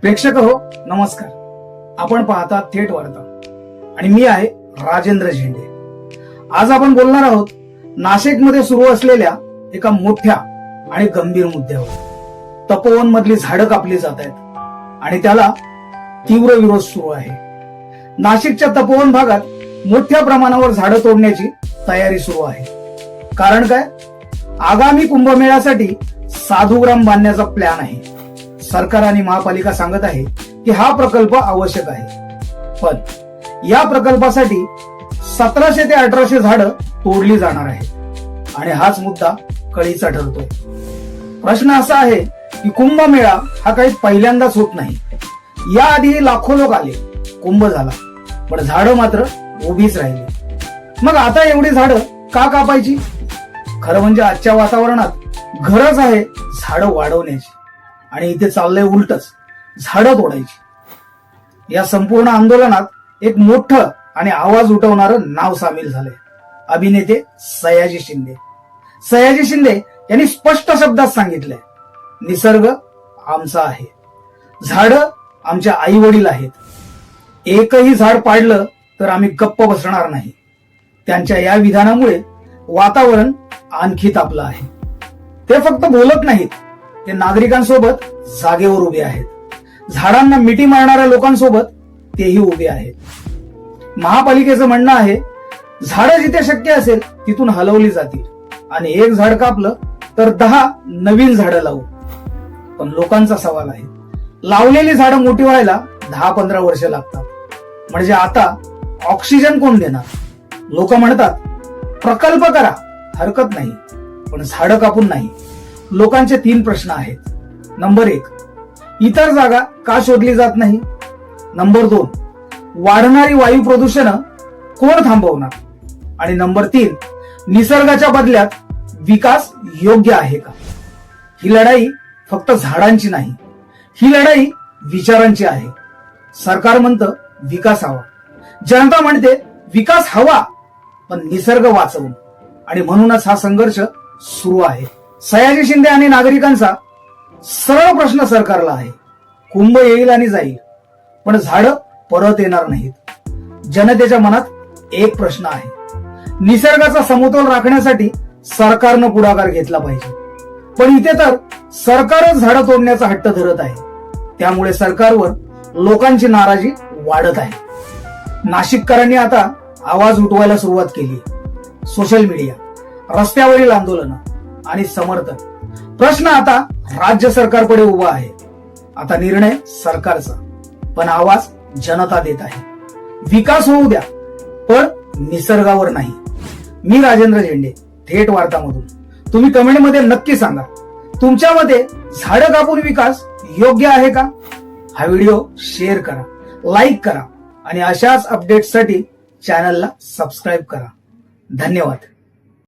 प्रेक्षक हो, नमस्कार. आपण पाहता थेट वार्ता आणि मी आहे राजेंद्र झेंडे. आज आपण बोलणार आहोत नाशिकमध्ये सुरू असलेल्या एका मोठ्या आणि गंभीर मुद्द्यावर. तपोवन मधली झाडं कापली जात आहेत आणि त्याला तीव्र विरोध सुरू आहे. नाशिकच्या तपोवन भागात मोठ्या प्रमाणावर झाडं तोडण्याची तयारी सुरू आहे. कारण काय? आगामी कुंभमेळ्यासाठी साधुग्राम बांधण्याचा प्लॅन आहे. सरकार आणि महापालिका सांगत आहे की हा प्रकल्प आवश्यक आहे, पण या प्रकल्पासाठी 1700 ते 1800 झाडं तोडली जाणार आहेत आणि हाच मुद्दा कळीचा ठरतोय. प्रश्न असा आहे की कुंभमेळा हा काही पहिल्यांदाच होत नाही. याआधी लाखो लोक आले, कुंभ झाला, पण झाडं मात्र उभीच राहिली. मग आता एवढी झाडं का कापायची? खरं म्हणजे आजच्या वातावरणात गरज आहे झाडं वाढवण्याची आणि इथे चाललंय उलटच, झाडं तोडायची. या संपूर्ण आंदोलनात एक मोठं आणि आवाज उठवणारं नाव सामील झालंय. अभिनेते सयाजी शिंदे. सयाजी शिंदे यांनी स्पष्ट शब्दात सांगितलंय, निसर्ग आमचा आहे, झाडं आमच्या आई वडील आहेत. एकही झाड पाडलं तर आम्ही गप्प बसणार नाही. त्यांच्या या विधानामुळे वातावरण आणखी तापलं आहे. ते फक्त बोलत नाहीत, ते नागरिकांसोबत जागेवर उभे आहेत. झाडांना मिठी मारणाऱ्या लोकांसोबत तेही उभे आहेत. महापालिकेचं म्हणणं आहे, झाडं जिथे शक्य असेल तिथून हलवली जातील आणि एक झाड कापलं तर 10 नवीन झाडं लावू. पण लोकांचा सवाल आहे, लावलेली झाडं मोठी व्हायला 10-15 वर्ष लागतात. म्हणजे आता ऑक्सिजन कोण देणार? लोक म्हणतात प्रकल्प करा, हरकत नाही, पण झाडं कापून नाही. लोकांचे 3 प्रश्न आहेत. नंबर 1, इतर जागा का शोधली जात नाही? नंबर 2, वाढणारी वायू प्रदूषण कोण थांबवणार? आणि नंबर 3, निसर्गाच्या बदल्यात विकास योग्य आहे का? ही लढाई फक्त झाडांची नाही, ही लढाई विचारांची आहे. सरकार म्हणतं विकास हवा, जनता म्हणते विकास हवा पण निसर्ग वाचवून, आणि म्हणूनच हा संघर्ष सुरू आहे. सयाजी शिंदे आणि नागरिकांचा सरळ प्रश्न सरकारला आहे, कुंभ येईल आणि जाईल, पण झाडं परत येणार नाहीत. जनतेच्या मनात एक प्रश्न आहे, निसर्गाचा समतोल राखण्यासाठी सरकारनं पुढाकार घेतला पाहिजे. पण इथे तर सरकारच झाडं तोडण्याचा हट्ट धरत आहे. त्यामुळे सरकारवर लोकांची नाराजी वाढत आहे. नाशिककरांनी आता आवाज उठवायला सुरुवात केली. सोशल मीडिया, रस्त्यावरील आंदोलन आणि समर्थन. प्रश्न आता राज्य सरकारकडे उभा आहे. आता निर्णय सरकारचा, पण आवाज जनता देत आहे. विकास होऊ द्या, पण निसर्गावर नाही. मी राजेंद्र झेंडे, थेट वार्तामधून. तुम्ही कमेंटमध्ये नक्की सांगा, तुमच्या मते झाडं कापून विकास योग्य आहे का? हा व्हिडिओ शेअर करा, लाईक करा आणि अशाच अपडेट्ससाठी चॅनलला सबस्क्राईब करा. धन्यवाद.